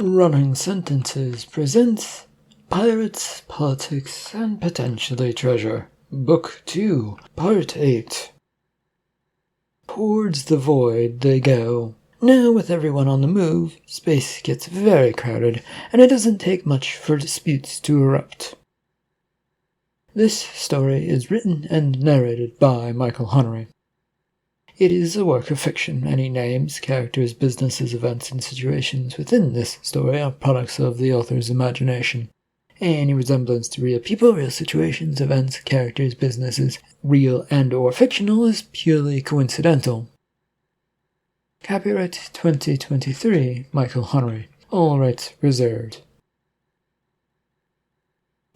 Running Sentences presents Pirates, Politics, and Potentially Treasure, Book 2, Part 8. Towards the void they go. Now, with everyone on the move, space gets very crowded, and it doesn't take much for disputes to erupt. This story is written and narrated by Michael Hunnery. It is a work of fiction. Any names, characters, businesses, events, and situations within this story are products of the author's imagination. Any resemblance to real people, real situations, events, characters, businesses, real and or fictional, is purely coincidental. Copyright 2023, Michael Hunnery. All rights reserved.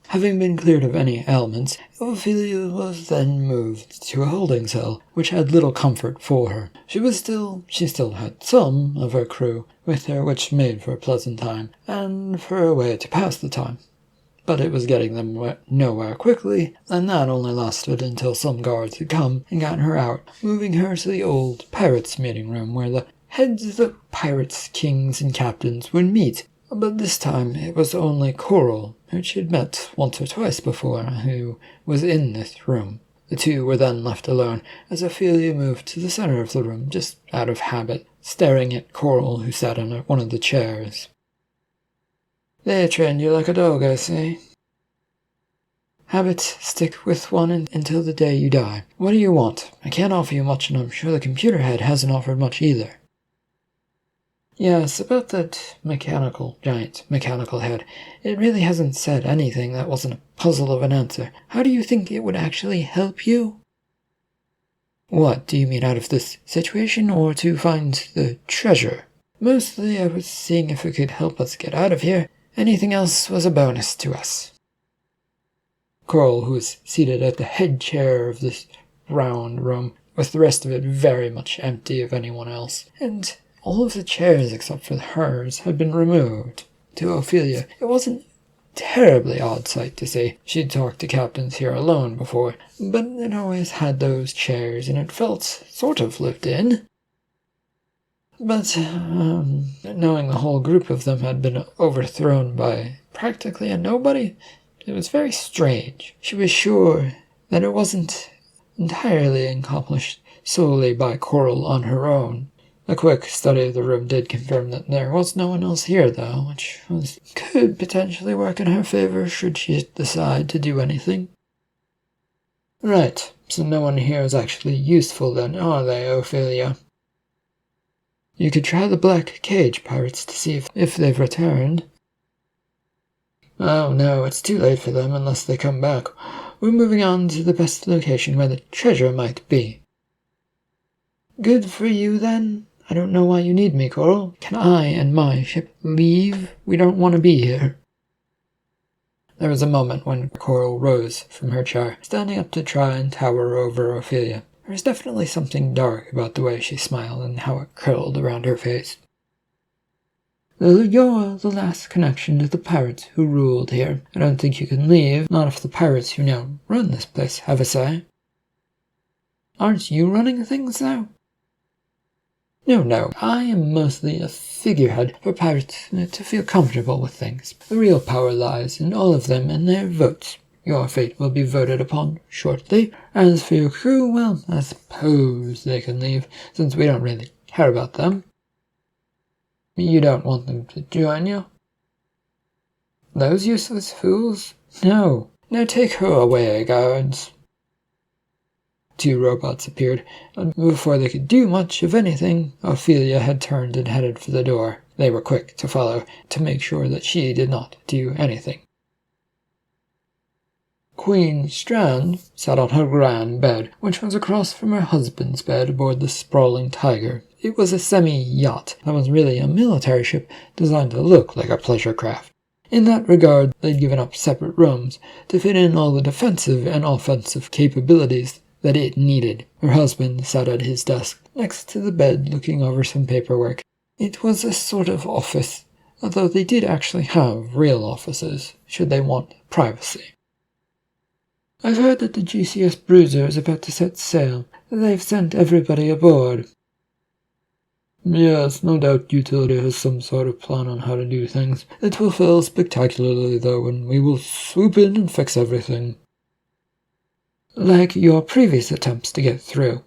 Having been cleared of any ailments, Ophelia was then moved to a holding cell, which had little comfort for her. She still had some of her crew with her, which made for a pleasant time, and for a way to pass the time. But it was getting them nowhere quickly, and that only lasted until some guards had come and gotten her out, moving her to the old pirates' meeting room where the heads of the pirates, kings, and captains would meet. But this time it was only Coral, who she had met once or twice before, who was in this room. The two were then left alone, as Ophelia moved to the center of the room, just out of habit, staring at Coral, who sat on one of the chairs. "They trained you like a dog, I see." "Habits stick with one until the day you die. What do you want? I can't offer you much, and I'm sure the computer head hasn't offered much either." "Yes, about that giant mechanical head. It really hasn't said anything that wasn't a puzzle of an answer. How do you think it would actually help you?" "What, do you mean out of this situation, or to find the treasure?" "Mostly I was seeing if it could help us get out of here. Anything else was a bonus to us." Coral, who was seated at the head chair of this round room, with the rest of it very much empty of anyone else, and all of the chairs except for hers had been removed. To Ophelia, it wasn't a terribly odd sight to see. She'd talked to captains here alone before, but it always had those chairs, and it felt sort of lived in. But, knowing the whole group of them had been overthrown by practically a nobody, it was very strange. She was sure that it wasn't entirely accomplished solely by Coral on her own. A quick study of the room did confirm that there was no one else here, though, which could potentially work in her favor should she decide to do anything. "Right, so no one here is actually useful then, are they, Ophelia?" "You could try the Black Cage pirates to see if they've returned." "Oh no, it's too late for them unless they come back. We're moving on to the best location where the treasure might be." "Good for you, then. I don't know why you need me, Coral. Can I and my ship leave? We don't want to be here." There was a moment when Coral rose from her chair, standing up to try and tower over Ophelia. There was definitely something dark about the way she smiled and how it curled around her face. "You're the last connection to the pirates who ruled here. I don't think you can leave, not if the pirates who now run this place have a say." "Aren't you running things now?" No, I am mostly a figurehead for pirates to feel comfortable with things. The real power lies in all of them and their votes. Your fate will be voted upon shortly. As for your crew, well, I suppose they can leave, since we don't really care about them." "You don't want them to join you?" "Those useless fools? No. Now take her away, guards." Two robots appeared, and before they could do much of anything, Ophelia had turned and headed for the door. They were quick to follow, to make sure that she did not do anything. Queen Strand sat on her grand bed, which was across from her husband's bed aboard the sprawling Tiger. It was a semi-yacht that was really a military ship designed to look like a pleasure craft. In that regard, they'd given up separate rooms to fit in all the defensive and offensive capabilities that it needed. Her husband sat at his desk next to the bed looking over some paperwork. It was a sort of office, although they did actually have real offices, should they want privacy. "I've heard that the GCS Bruiser is about to set sail. They've sent everybody aboard." Yes, no doubt Utility has some sort of plan on how to do things. It will fail spectacularly, though, and we will swoop in and fix everything. Like your previous attempts to get through.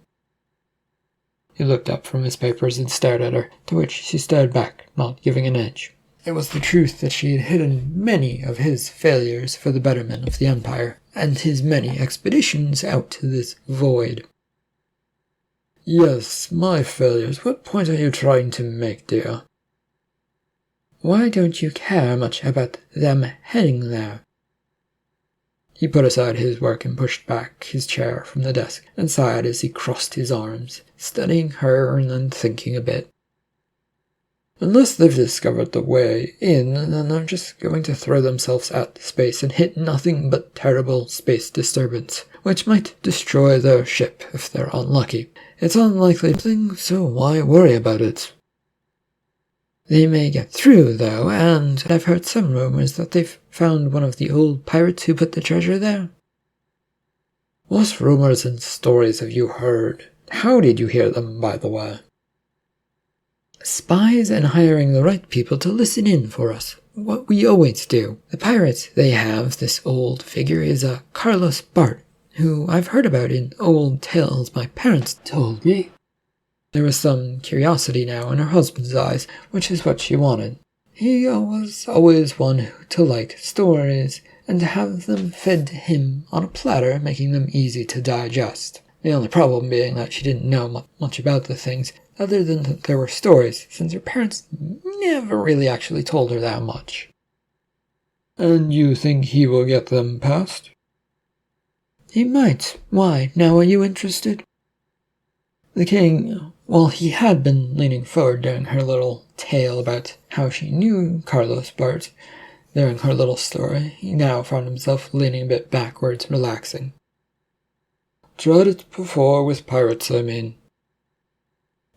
He looked up from his papers and stared at her, to which she stared back, not giving an inch. It was the truth that she had hidden many of his failures for the betterment of the Empire, and his many expeditions out to this void. Yes, my failures. What point are you trying to make, dear? Why don't you care much about them heading there? He put aside his work and pushed back his chair from the desk and sighed as he crossed his arms, studying her and then thinking a bit. Unless they've discovered the way in, then they're just going to throw themselves at space and hit nothing but terrible space disturbance, which might destroy their ship if they're unlucky. It's unlikely something, so why worry about it? They may get through, though, and I've heard some rumors that they've found one of the old pirates who put the treasure there. What rumors and stories have you heard? How did you hear them, by the way? Spies and hiring the right people to listen in for us. What we always do. The pirates they have, this old figure, is a Carlos Bart, who I've heard about in old tales my parents told me. There was some curiosity now in her husband's eyes, which is what she wanted. He was always one to like stories, and to have them fed to him on a platter, making them easy to digest. The only problem being that she didn't know much about the things, other than that there were stories, since her parents never really actually told her that much. And you think he will get them past? He might. Why, now are you interested? The king, while he had been leaning forward during her little tale about how she knew Carlos Bart, during her little story, he now found himself leaning a bit backwards, relaxing. Tried it before with pirates, I mean.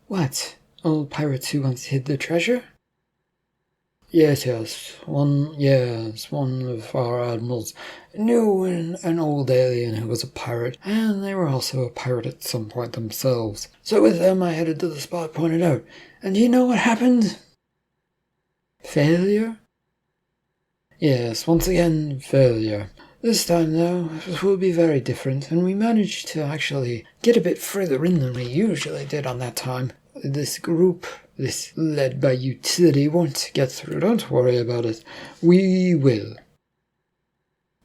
What? Old pirates who once hid the treasure? Yes, one of our admirals knew an old alien who was a pirate, and they were also a pirate at some point themselves. So with them I headed to the spot pointed out, and do you know what happened? Failure? Yes, once again, failure. This time, though, it will be very different, and we managed to actually get a bit further in than we usually did on that time. This group, this led by Utility, won't get through. Don't worry about it. We will.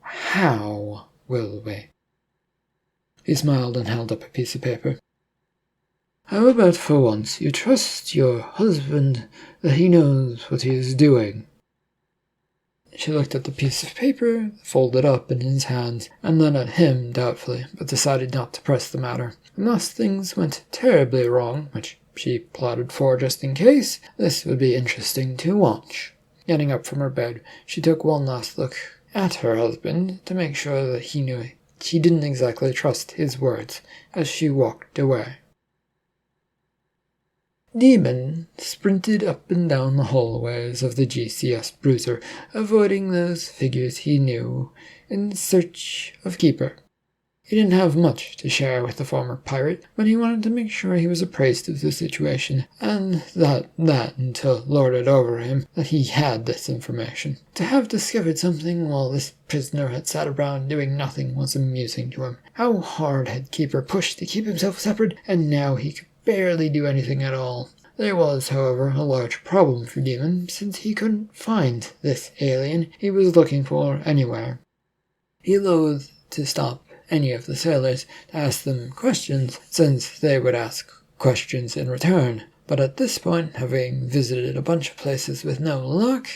How will we? He smiled and held up a piece of paper. How about for once you trust your husband that he knows what he is doing? She looked at the piece of paper, folded up in his hands, and then at him doubtfully, but decided not to press the matter. Unless things went terribly wrong, which she plotted for just in case, this would be interesting to watch. Getting up from her bed, she took one last look at her husband to make sure that he knew she didn't exactly trust his words as she walked away. Demon sprinted up and down the hallways of the GCS bruiser, avoiding those figures he knew, in search of Keeper. He didn't have much to share with the former pirate, but he wanted to make sure he was appraised of the situation, and that until lorded over him that he had this information. To have discovered something while this prisoner had sat around doing nothing was amusing to him. How hard had Keeper pushed to keep himself separate, and now he could barely do anything at all. There was, however, a large problem for Demon, since he couldn't find this alien he was looking for anywhere. He loathed to stop any of the sailors to ask them questions, since they would ask questions in return, but at this point, having visited a bunch of places with no luck,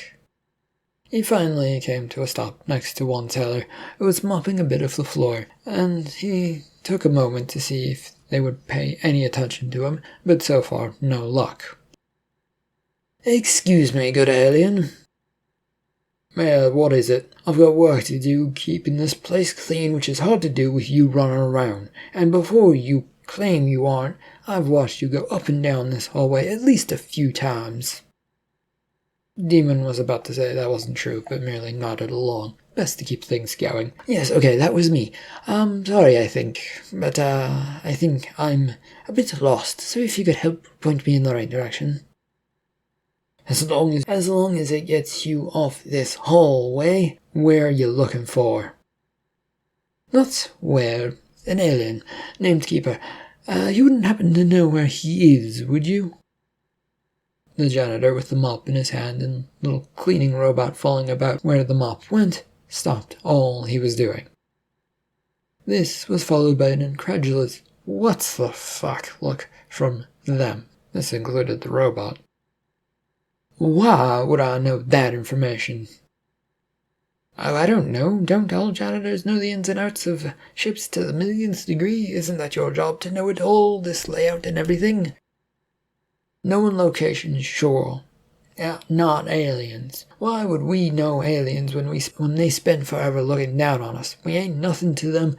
he finally came to a stop next to one sailor who was mopping a bit of the floor, and he took a moment to see if they would pay any attention to him, but so far no luck. "Excuse me, good alien." What is it? I've got work to do keeping this place clean, which is hard to do with you running around. And before you claim you aren't, I've watched you go up and down this hallway at least a few times. Demon was about to say that wasn't true, but merely nodded along. Best to keep things going. Yes, okay, that was me. Sorry, I think. But, I think I'm a bit lost, so if you could help point me in the right direction. As long as it gets you off this hallway, where are you looking for? Not where. An alien, named Keeper. You wouldn't happen to know where he is, would you? The janitor, with the mop in his hand and little cleaning robot falling about where the mop went, stopped all he was doing. This was followed by an incredulous, "What the fuck?" look from them. This included the robot. Why would I know that information? Oh, I don't know. Don't all janitors know the ins and outs of ships to the millionth degree? Isn't that your job to know it all, this layout and everything? Knowing locations, sure. Not aliens. Why would we know aliens when they spend forever looking down on us? We ain't nothing to them,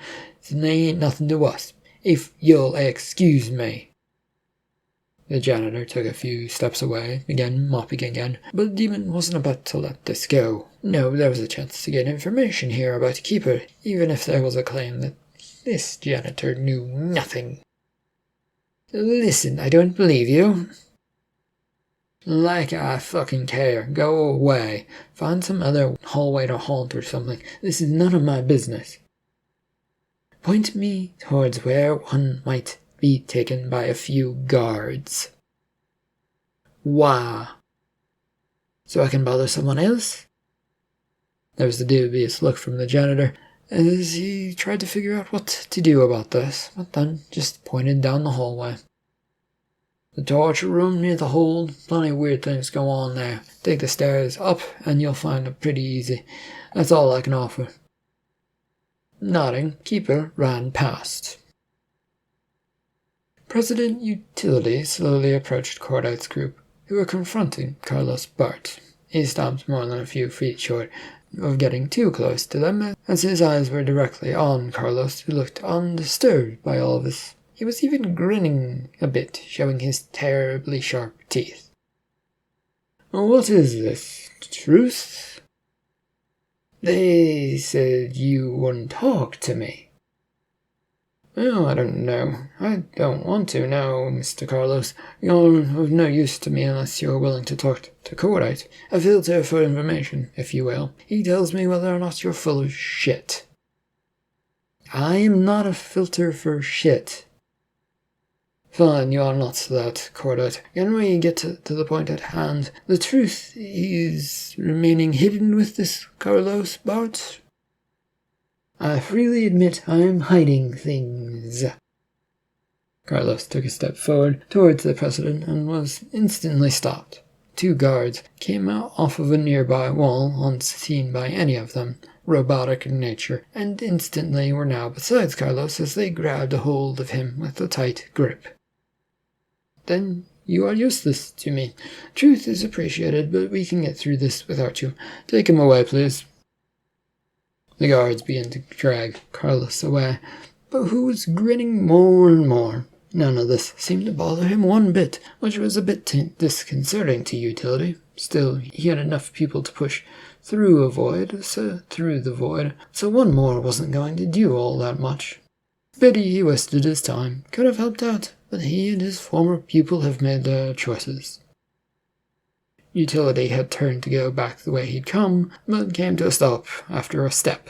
and they ain't nothing to us. If you'll excuse me. The janitor took a few steps away, began mopping again, but the demon wasn't about to let this go. No, there was a chance to get information here about Keeper, even if there was a claim that this janitor knew nothing. Listen, I don't believe you. Like I fucking care. Go away. Find some other hallway to haunt or something. This is none of my business. Point me towards where one might be taken by a few guards. Why? So I can bother someone else? There was a dubious look from the janitor as he tried to figure out what to do about this, but then just pointed down the hallway. The torture room near the hold, plenty of weird things go on there. Take the stairs up and you'll find it pretty easy. That's all I can offer. Nodding, Keeper ran past. President Utility slowly approached Cordite's group, who were confronting Carlos Bart. He stopped more than a few feet short of getting too close to them, as his eyes were directly on Carlos, who looked undisturbed by all of this. He was even grinning a bit, showing his terribly sharp teeth. What is this? Truth? They said you wouldn't talk to me. Well, I don't know. I don't want to now, Mr. Carlos. You're of no use to me unless you're willing to talk to Cordite. A filter for information, if you will. He tells me whether or not you're full of shit. I am not a filter for shit. Fine, you are not that, Cordite. Can we get to the point at hand? The truth is remaining hidden with this Carlos Bart? I freely admit I am hiding things. Carlos took a step forward towards the president and was instantly stopped. Two guards came out off of a nearby wall, unseen by any of them, robotic in nature, and instantly were now beside Carlos as they grabbed a hold of him with a tight grip. Then you are useless to me. Truth is appreciated, but we can get through this without you. Take him away, please. The guards began to drag Carlos away, but who was grinning more and more. None of this seemed to bother him one bit, which was a bit disconcerting to Utility. Still, he had enough people to push through the void, so one more wasn't going to do all that much. Pity he wasted his time. Could have helped out, but he and his former pupil have made their choices. Utility had turned to go back the way he'd come, but came to a stop after a step,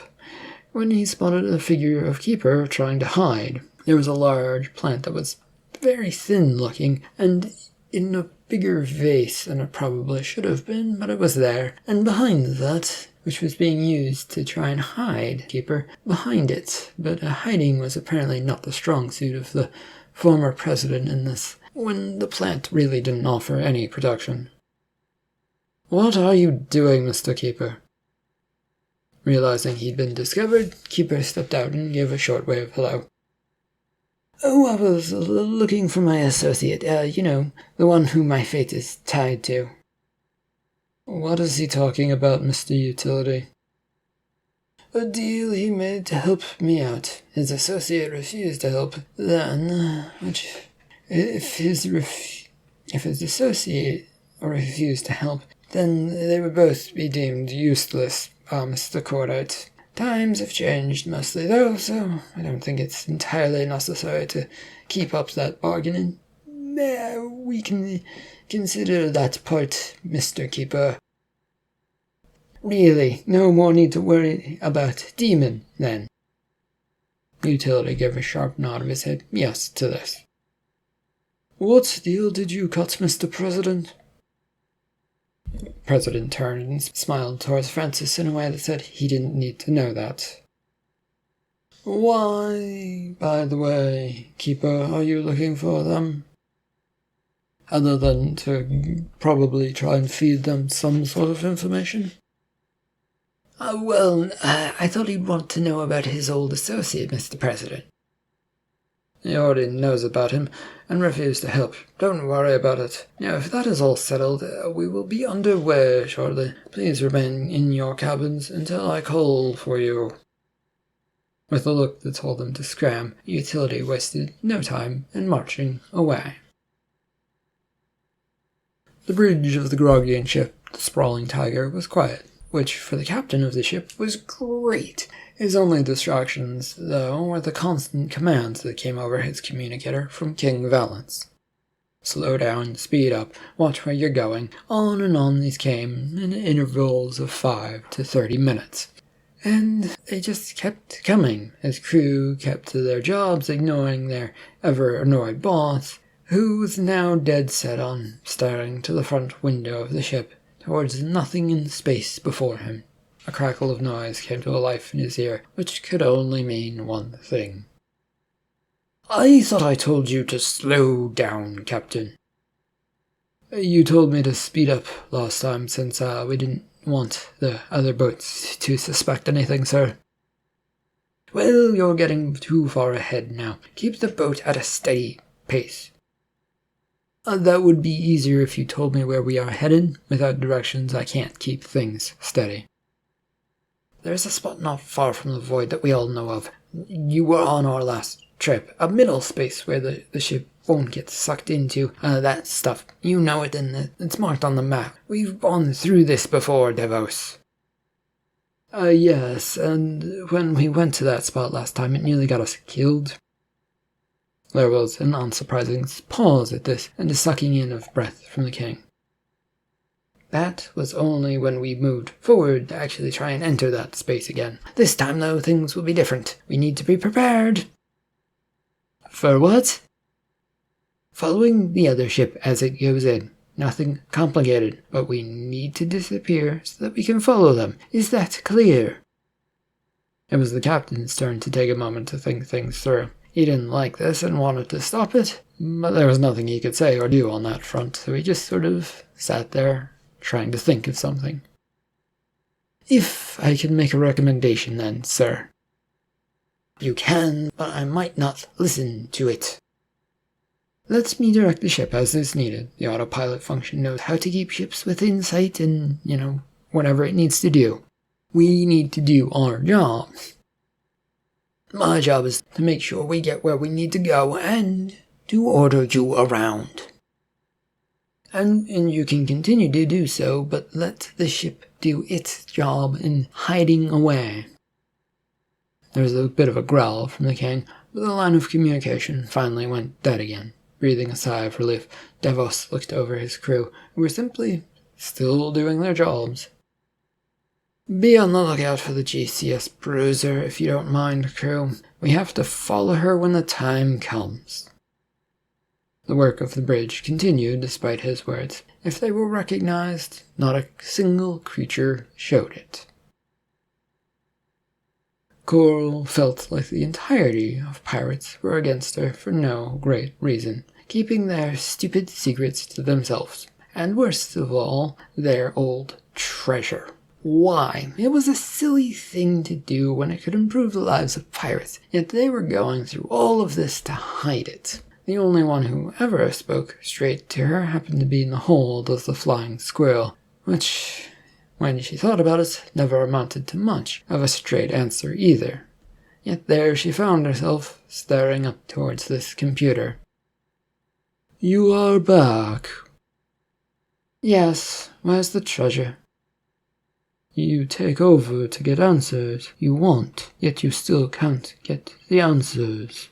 when he spotted a figure of Keeper trying to hide. There was a large plant that was very thin-looking, and in a bigger vase than it probably should have been, but it was there, and behind that, which was being used to try and hide Keeper, behind it, but hiding was apparently not the strong suit of the former president in this, when the plant really didn't offer any protection. What are you doing, Mr. Keeper? Realizing he'd been discovered, Keeper stepped out and gave a short wave hello. Oh, I was looking for my associate, the one whom my fate is tied to. What is he talking about, Mr. Utility? A deal he made to help me out. His associate refused to help then, if his associate refused to help, then they would both be deemed useless, Mr. Cordite. Times have changed mostly, though, so I don't think it's entirely necessary to keep up that bargaining. We can consider that part, Mr. Keeper. Really, no more need to worry about Demon, then. Utility gave a sharp nod of his head yes to this. What deal did you cut, Mr. President? President turned and smiled towards Francis in a way that said he didn't need to know that. Why, by the way, Keeper, are you looking for them? Other than to probably try and feed them some sort of information? I thought he'd want to know about his old associate, Mr. President. He already knows about him, and refused to help. Don't worry about it. Now, if that is all settled, we will be underway shortly. Please remain in your cabins until I call for you. With a look that told them to scram, Utility wasted no time in marching away. The bridge of the Grogian ship, the Sprawling Tiger, was quiet, which, for the captain of the ship, was great. His only distractions, though, were the constant commands that came over his communicator from King Valence. Slow down, speed up, watch where you're going, on and on these came, in intervals of 5 to 30 minutes. And they just kept coming. His crew kept to their jobs, ignoring their ever-annoyed boss, who was now dead set on staring to the front window of the ship, towards nothing in space before him. A crackle of noise came to life in his ear, which could only mean one thing. I thought I told you to slow down, Captain. You told me to speed up last time since we didn't want the other boats to suspect anything, sir. Well, you're getting too far ahead now. Keep the boat at a steady pace. That would be easier if you told me where we are headed. Without directions, I can't keep things steady. There's a spot not far from the void that we all know of. You were on our last trip. A middle space where the ship won't get sucked into that stuff. You know it, and it's marked on the map. We've gone through this before, Devos. Yes, and when we went to that spot last time, it nearly got us killed. There was an unsurprising pause at this, and a sucking in of breath from the king. That was only when we moved forward to actually try and enter that space again. This time, though, things will be different. We need to be prepared. For what? Following the other ship as it goes in. Nothing complicated, but we need to disappear so that we can follow them. Is that clear? It was the captain's turn to take a moment to think things through. He didn't like this and wanted to stop it, but there was nothing he could say or do on that front, so he just sort of sat there, trying to think of something. If I can make a recommendation then, sir. You can, but I might not listen to it. Let me direct the ship as is needed. The autopilot function knows how to keep ships within sight and, whatever it needs to do. We need to do our job. My job is to make sure we get where we need to go and to order you around. And you can continue to do so, but let the ship do its job in hiding away. There was a bit of a growl from the king, but the line of communication finally went dead again. Breathing a sigh of relief, Devos looked over his crew, who were simply still doing their jobs. Be on the lookout for the GCS Bruiser, if you don't mind, crew. We have to follow her when the time comes. The work of the bridge continued despite his words. If they were recognized, not a single creature showed it. Coral felt like the entirety of pirates were against her for no great reason, keeping their stupid secrets to themselves, and worst of all, their old treasure. Why? It was a silly thing to do when it could improve the lives of pirates, yet they were going through all of this to hide it. The only one who ever spoke straight to her happened to be in the hold of the Flying Squirrel, which, when she thought about it, never amounted to much of a straight answer either. Yet there she found herself, staring up towards this computer. You are back. Yes, where's the treasure? You take over to get answers you want, yet you still can't get the answers.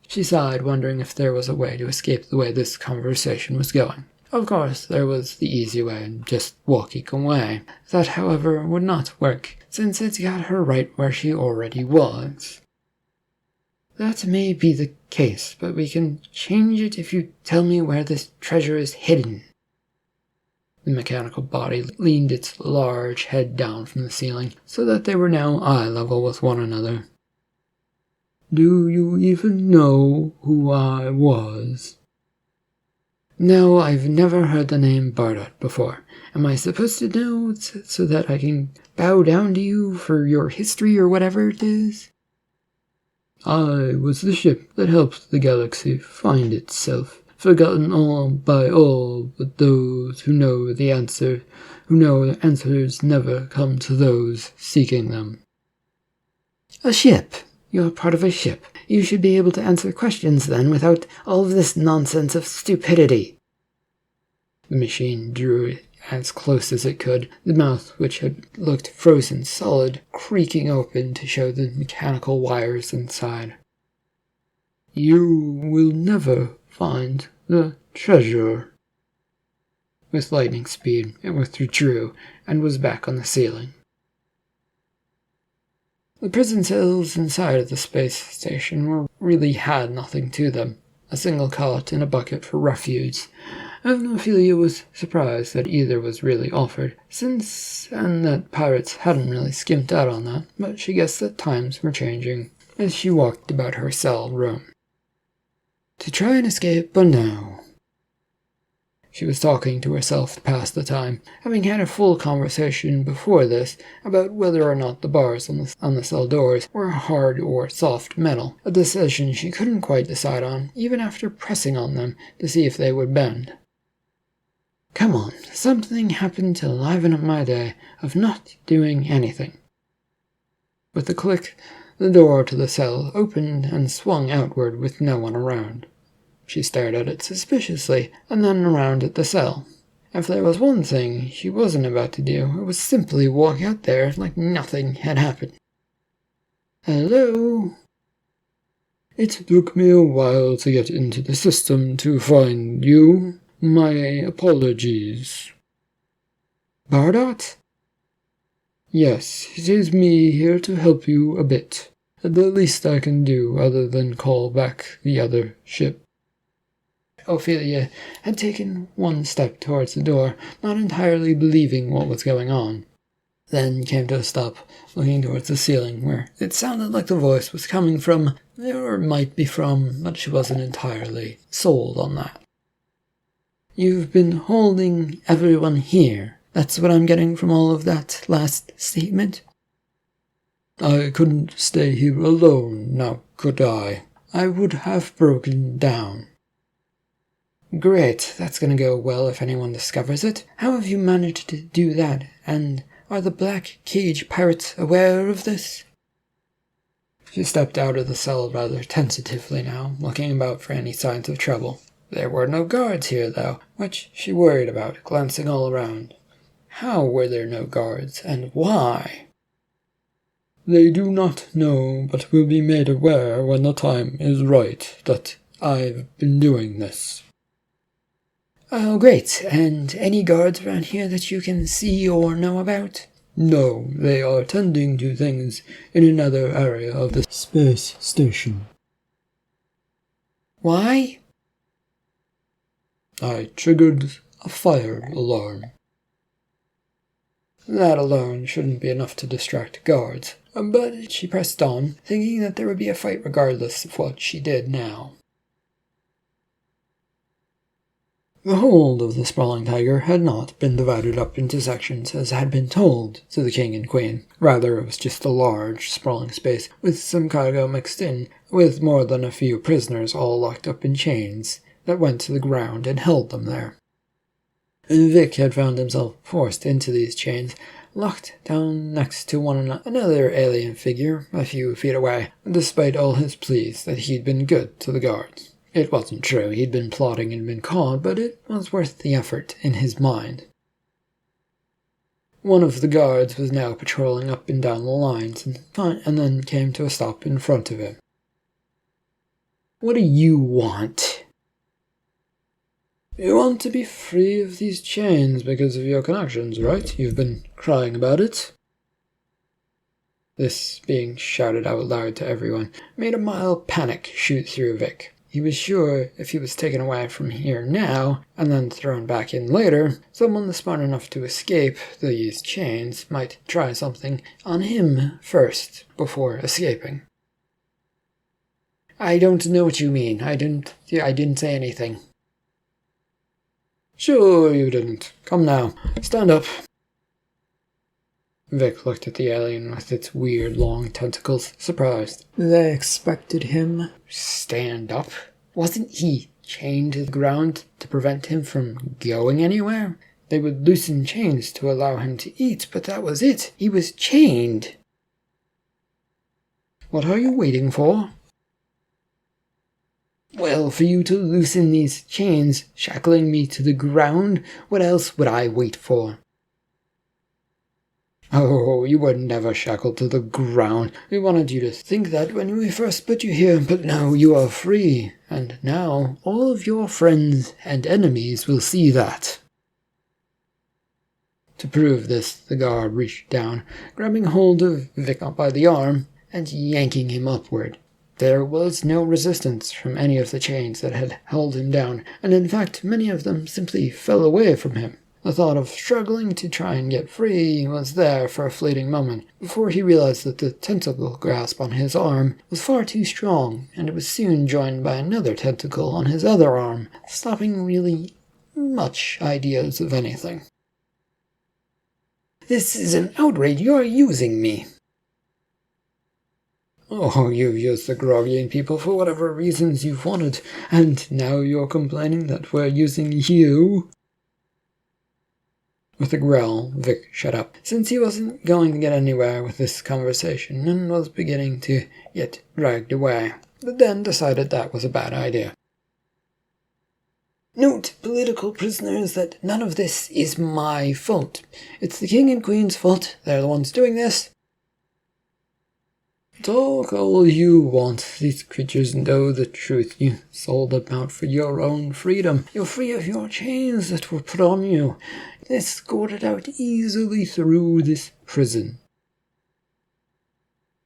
She sighed, wondering if there was a way to escape the way this conversation was going. Of course, there was the easy way, just walking away. That, however, would not work, since it got her right where she already was. That may be the case, but we can change it if you tell me where this treasure is hidden. The mechanical body leaned its large head down from the ceiling, so that they were now eye level with one another. Do you even know who I was? No, I've never heard the name Bardot before. Am I supposed to know so that I can bow down to you for your history or whatever it is? I was the ship that helped the galaxy find itself, forgotten all by all but those who know the answer, who know the answers never come to those seeking them. A ship? You're part of a ship. You should be able to answer questions then without all of this nonsense of stupidity. The machine drew as close as it could, the mouth, which had looked frozen solid, creaking open to show the mechanical wires inside. You will never find the treasure. With lightning speed, it withdrew and was back on the ceiling. The prison cells inside of the space station really had nothing to them. A single cot and a bucket for refuse. And Ophelia was surprised that either was really offered, and that pirates hadn't really skimped out on that, but she guessed that times were changing as she walked about her cell room. To try and escape, but no. She was talking to herself to pass the time, having had a full conversation before this about whether or not the bars on the cell doors were hard or soft metal, a decision she couldn't quite decide on, even after pressing on them to see if they would bend. Come on, something happened to liven up my day of not doing anything. With a click, the door to the cell opened and swung outward with no one around. She stared at it suspiciously, and then around at the cell. If there was one thing she wasn't about to do, it was simply walk out there like nothing had happened. Hello? It took me a while to get into the system to find you. My apologies. Bardot? Yes, it is me here to help you a bit. The least I can do other than call back the other ship. Ophelia had taken one step towards the door, not entirely believing what was going on. Then came to a stop, looking towards the ceiling, where it sounded like the voice was coming from, or might be from, but she wasn't entirely sold on that. You've been holding everyone here. That's what I'm getting from all of that last statement? I couldn't stay here alone, now could I? I would have broken down. Great, that's going to go well if anyone discovers it. How have you managed to do that, and are the Black Cage pirates aware of this? She stepped out of the cell rather tentatively now, looking about for any signs of trouble. There were no guards here, though, which she worried about, glancing all around. How were there no guards, and why? They do not know, but will be made aware when the time is right that I've been doing this. Oh, great. And any guards around here that you can see or know about? No, they are tending to things in another area of the space station. Why? I triggered a fire alarm. That alone shouldn't be enough to distract guards, but she pressed on, thinking that there would be a fight regardless of what she did now. The hold of the sprawling tiger had not been divided up into sections as had been told to the king and queen. Rather, it was just a large, sprawling space with some cargo mixed in, with more than a few prisoners all locked up in chains that went to the ground and held them there. And Vic had found himself forced into these chains, locked down next to another alien figure a few feet away, despite all his pleas that he'd been good to the guards. It wasn't true, he'd been plotting and been caught, but it was worth the effort in his mind. One of the guards was now patrolling up and down the lines, and then came to a stop in front of him. "What do you want?" "You want to be free of these chains because of your connections, right? You've been crying about it." This, being shouted out loud to everyone, made a mild panic shoot through Vic. He was sure if he was taken away from here now, and then thrown back in later, someone smart enough to escape these chains might try something on him first, before escaping. "I don't know what you mean. I didn't say anything." "Sure you didn't. Come now. Stand up." Vic looked at the alien with its weird long tentacles, surprised. They expected him stand up? Wasn't he chained to the ground to prevent him from going anywhere? They would loosen chains to allow him to eat, but that was it. He was chained. "What are you waiting for?" "Well, for you to loosen these chains, shackling me to the ground. What else would I wait for?" "Oh, you were never shackled to the ground. We wanted you to think that when we first put you here, but no, you are free. And now all of your friends and enemies will see that." To prove this, the guard reached down, grabbing hold of Vic by the arm and yanking him upward. There was no resistance from any of the chains that had held him down, and in fact many of them simply fell away from him. The thought of struggling to try and get free was there for a fleeting moment, before he realized that the tentacle grasp on his arm was far too strong, and it was soon joined by another tentacle on his other arm, stopping really much ideas of anything. "This is an outrage. You're using me." "Oh, you've used the Grogian people for whatever reasons you've wanted, and now you're complaining that we're using you?" With a growl, Vic shut up, since he wasn't going to get anywhere with this conversation and was beginning to get dragged away, but then decided that was a bad idea. "Note, political prisoners, that none of this is my fault. It's the King and Queen's fault. They're the ones doing this." "Talk all you want. These creatures know the truth. You sold them out for your own freedom. You're free of your chains that were put on you. Escorted out easily through this prison."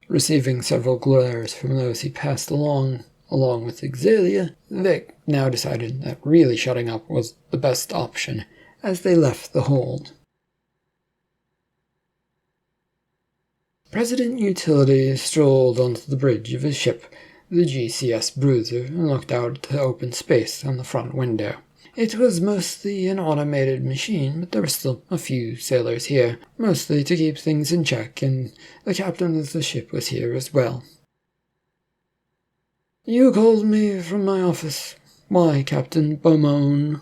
Receiving several glares from those he passed along with Xalia, Vic now decided that really shutting up was the best option, as they left the hold. President Utility strolled onto the bridge of his ship, the GCS Bruiser, and looked out at the open space on the front window. It was mostly an automated machine, but there were still a few sailors here, mostly to keep things in check, and the captain of the ship was here as well. "You called me from my office. Why, Captain Beaumont?"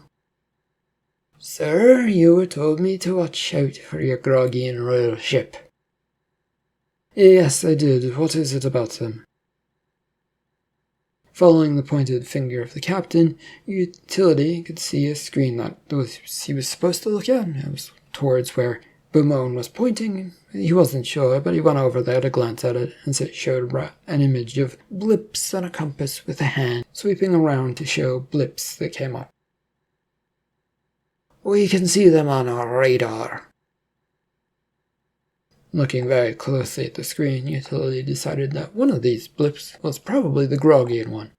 "Sir, you were told me to watch out for your Grogian royal ship." "Yes, I did. What is it about them?" Following the pointed finger of the captain, Utility could see a screen that he was supposed to look at. It was towards where Beaumont was pointing. He wasn't sure, but he went over there to glance at it, and it showed an image of blips on a compass with a hand sweeping around to show blips that came up. "We can see them on our radar." Looking very closely at the screen, Utility decided that one of these blips was probably the Grogian one.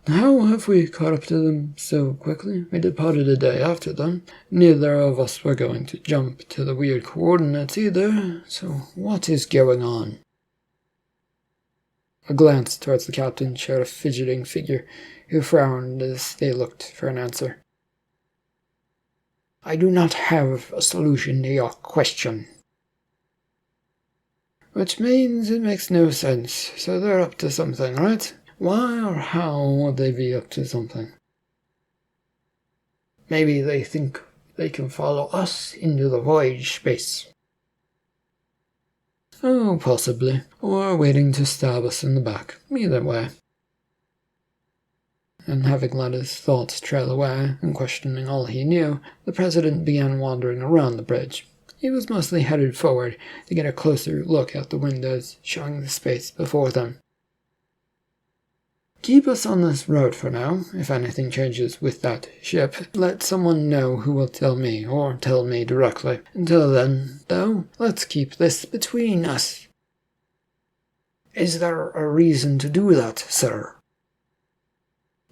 "How have we caught up to them so quickly? We departed a day after them. Neither of us were going to jump to the weird coordinates either, so what is going on?" A glance towards the captain showed a fidgeting figure, who frowned as they looked for an answer. "I do not have a solution to your question." "Which means it makes no sense, so they're up to something, right? Why or how would they be up to something?" "Maybe they think they can follow us into the void space." "Oh, possibly. Or waiting to stab us in the back. Either way." and having let his thoughts trail away and questioning all he knew, the president began wandering around the bridge. He was mostly headed forward to get a closer look at the windows, showing the space before them. Keep us on this road for now. If anything changes with that ship, let someone know who will tell me, or tell me directly. Until then, though, let's keep this between us. Is there a reason to do that, sir?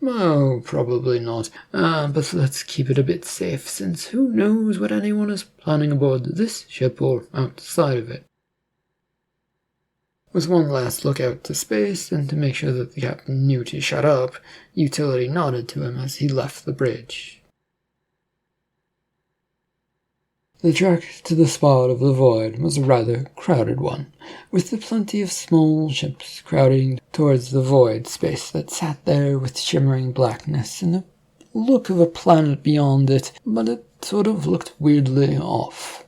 Oh, probably not. But let's keep it a bit safe, since who knows what anyone is planning aboard this ship or outside of it. With one last look out to space, and to make sure that the captain knew to shut up, Utility nodded to him as he left the bridge. The trek to the spot of the void was a rather crowded one, with plenty of small ships crowding towards the void space that sat there with shimmering blackness and the look of a planet beyond it, but it sort of looked weirdly off.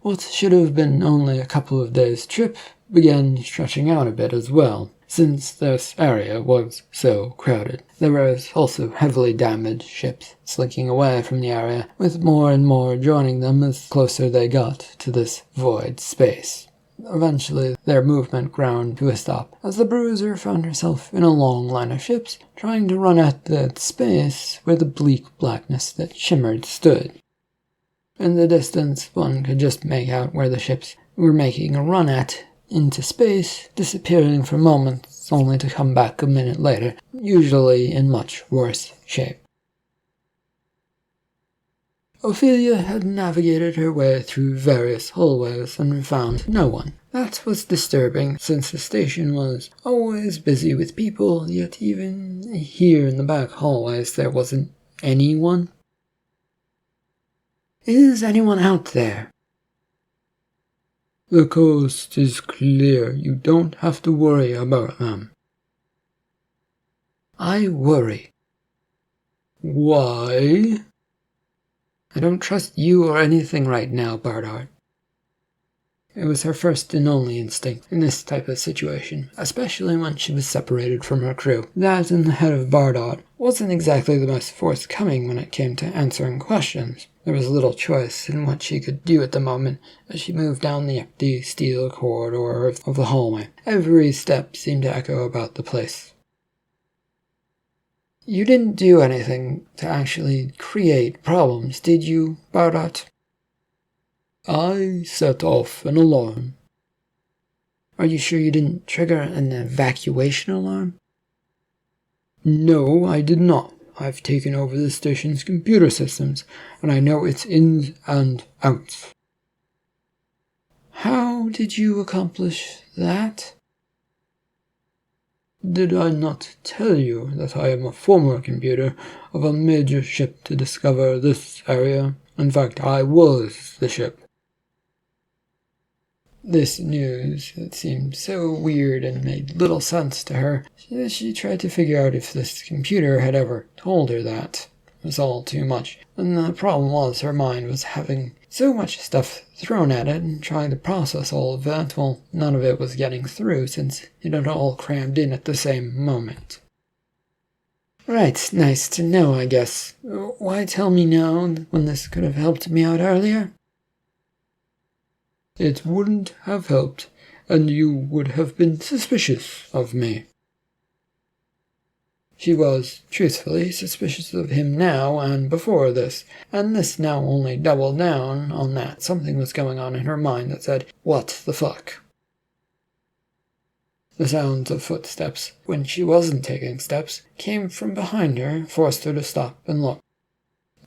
What should have been only a couple of days' trip began stretching out a bit as well, since this area was so crowded. There was also heavily damaged ships slinking away from the area, with more and more joining them as closer they got to this void space. Eventually, their movement ground to a stop, as the Bruiser found herself in a long line of ships, trying to run at that space where the bleak blackness that shimmered stood. In the distance, one could just make out where the ships were making a run at into space, disappearing for moments only to come back a minute later, usually in much worse shape. Ophelia had navigated her way through various hallways and found no one. That was disturbing, since the station was always busy with people, yet even here in the back hallways there wasn't anyone. Is anyone out there? The coast is clear. You don't have to worry about them. I worry. Why? I don't trust you or anything right now, Bardart. It was her first and only instinct in this type of situation, especially when she was separated from her crew. That and the head of Bardart wasn't exactly the most forthcoming when it came to answering questions. There was little choice in what she could do at the moment as she moved down the empty steel corridor of the hallway. Every step seemed to echo about the place. You didn't do anything to actually create problems, did you, Bardart? I set off an alarm. Are you sure you didn't trigger an evacuation alarm? No, I did not. I've taken over the station's computer systems, and I know its ins and outs. How did you accomplish that? Did I not tell you that I am a former computer of a major ship to discover this area? In fact, I was the ship. This news, it seemed so weird and made little sense to her. She tried to figure out if this computer had ever told her that. It was all too much. And the problem was her mind was having so much stuff thrown at it and trying to process all of that. Well, none of it was getting through since it had all crammed in at the same moment. Right, nice to know, I guess. Why tell me now when this could have helped me out earlier? It wouldn't have helped, and you would have been suspicious of me. She was, truthfully, suspicious of him now and before this, and this now only doubled down on that. Something was going on in her mind that said, what the fuck? The sounds of footsteps, when she wasn't taking steps, came from behind her, forced her to stop and look.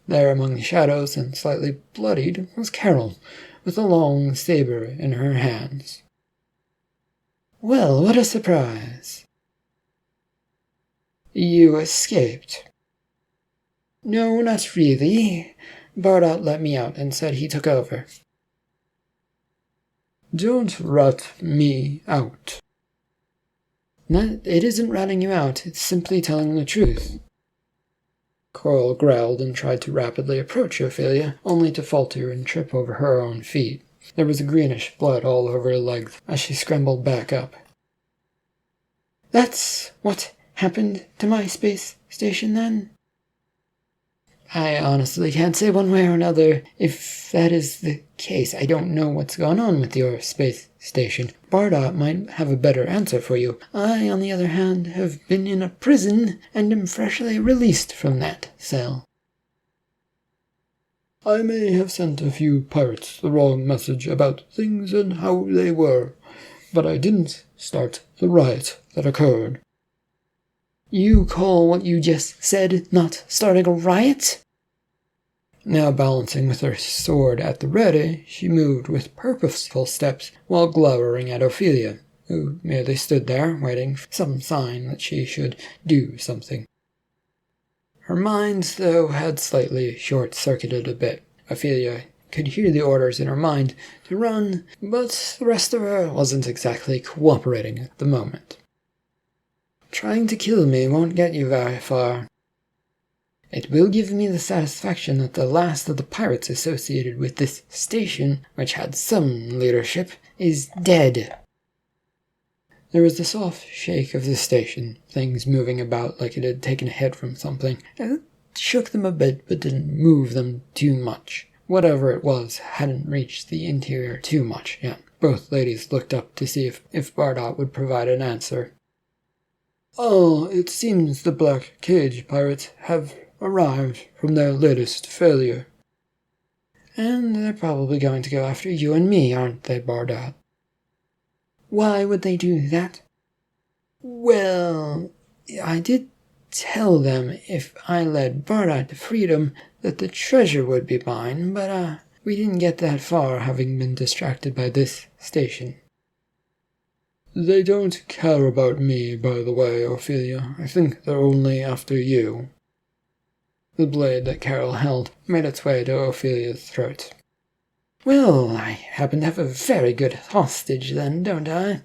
There among the shadows, and slightly bloodied, was Carol, with a long saber in her hands. Well, what a surprise! You escaped. No, not really. Bardart let me out and said he took over. Don't rat me out. It isn't ratting you out, it's simply telling the truth. Coral growled and tried to rapidly approach Ophelia, only to falter and trip over her own feet. There was greenish blood all over her legs as she scrambled back up. That's what happened to my space station then? I honestly can't say one way or another if that is the case. I don't know what's gone on with your space station. Barda might have a better answer for you. I, on the other hand, have been in a prison and am freshly released from that cell. I may have sent a few pirates the wrong message about things and how they were, but I didn't start the riot that occurred. You call what you just said not starting a riot? Now balancing with her sword at the ready, she moved with purposeful steps while glowering at Ophelia, who merely stood there waiting for some sign that she should do something. Her mind, though, had slightly short-circuited a bit. Ophelia could hear the orders in her mind to run, but the rest of her wasn't exactly cooperating at the moment. Trying to kill me won't get you very far. It will give me the satisfaction that the last of the pirates associated with this station, which had some leadership, is dead. There was a soft shake of the station, things moving about like it had taken a hit from something. It shook them a bit, but didn't move them too much. Whatever it was hadn't reached the interior too much yet. Both ladies looked up to see if Barda would provide an answer. Oh, it seems the Black Cage pirates have arrived from their latest failure. And they're probably going to go after you and me, aren't they, Barda? Why would they do that? Well, I did tell them if I led Barda to freedom that the treasure would be mine, but we didn't get that far, having been distracted by this station. They don't care about me, by the way, Ophelia. I think they're only after you. The blade that Carol held made its way to Ophelia's throat. Well, I happen to have a very good hostage then, don't I?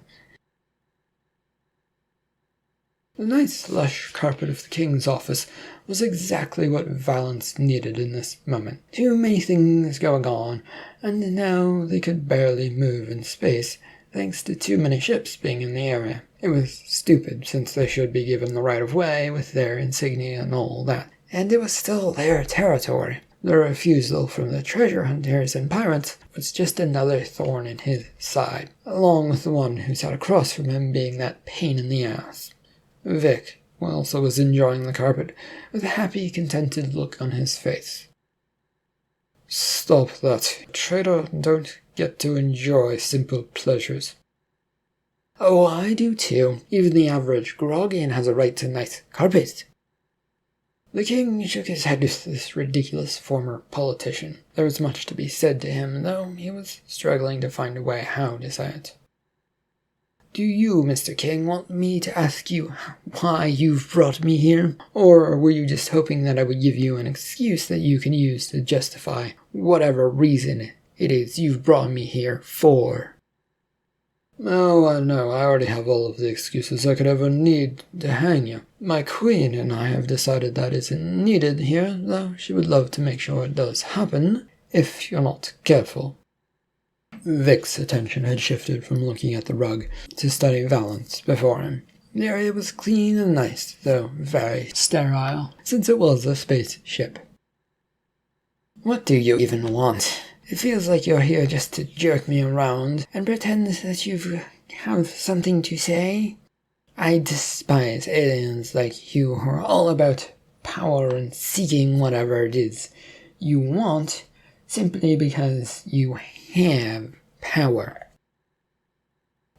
The nice lush carpet of the king's office was exactly what Valence needed in this moment. Too many things going on, and now they could barely move in space, thanks to too many ships being in the area. It was stupid, since they should be given the right of way with their insignia and all that. And it was still their territory. The refusal from the treasure hunters and pirates was just another thorn in his side, along with the one who sat across from him being that pain in the ass. Vic also was enjoying the carpet, with a happy, contented look on his face. Stop that. Traitor don't get to enjoy simple pleasures. Oh, I do too. Even the average Grogian has a right to nice carpet. The king shook his head at this ridiculous former politician. There was much to be said to him, though he was struggling to find a way how to say it. Do you, Mr. King, want me to ask you why you've brought me here? Or were you just hoping that I would give you an excuse that you can use to justify whatever reason it is you've brought me here for? Oh, no, I already have all of the excuses I could ever need to hang you. My queen and I have decided that isn't needed here, though she would love to make sure it does happen, if you're not careful. Vic's attention had shifted from looking at the rug to study Valence before him. The area was clean and nice, though very sterile, since it was a spaceship. What do you even want? It feels like you're here just to jerk me around and pretend that you have something to say. I despise aliens like you who are all about power and seeking whatever it is you want simply because you have power.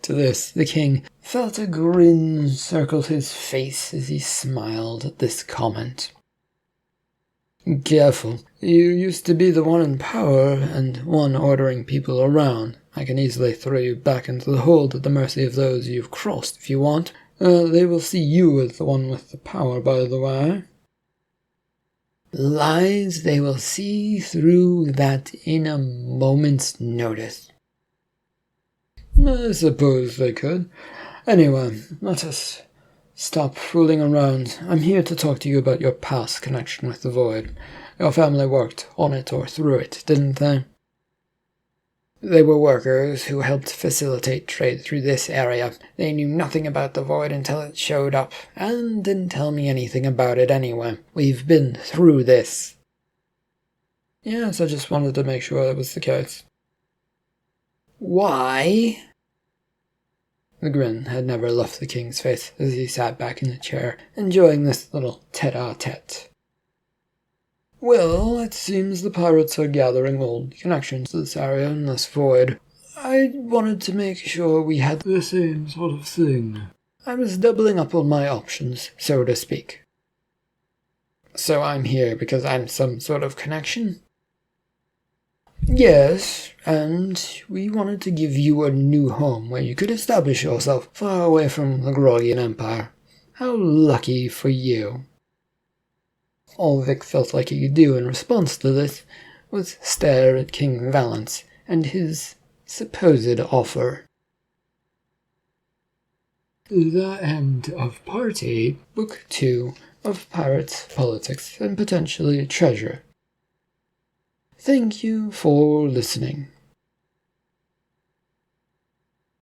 To this, the king felt a grin circle his face as he smiled at this comment. Careful. You used to be the one in power and one ordering people around. I can easily throw you back into the hold at the mercy of those you've crossed if you want. They will see you as the one with the power, by the way. Lies they will see through that in a moment's notice. I suppose they could. Anyway, let us stop fooling around. I'm here to talk to you about your past connection with the Void. Your family worked on it or through it, didn't they? They were workers who helped facilitate trade through this area. They knew nothing about the Void until it showed up, and didn't tell me anything about it anyway. We've been through this. Yes, I just wanted to make sure that was the case. Why? The grin had never left the king's face as he sat back in the chair, enjoying this little tete-a-tete. Well, it seems the pirates are gathering old connections to this area in this void. I wanted to make sure we had the same sort of thing. I was doubling up on my options, so to speak. So I'm here because I'm some sort of connection? Yes, and we wanted to give you a new home where you could establish yourself far away from the Grogian Empire. How lucky for you. All Vic felt like he could do in response to this was stare at King Valance and his supposed offer. The end of Part 8, Book 2 of Pirates, Politics, and Potentially Treasure. Thank you for listening.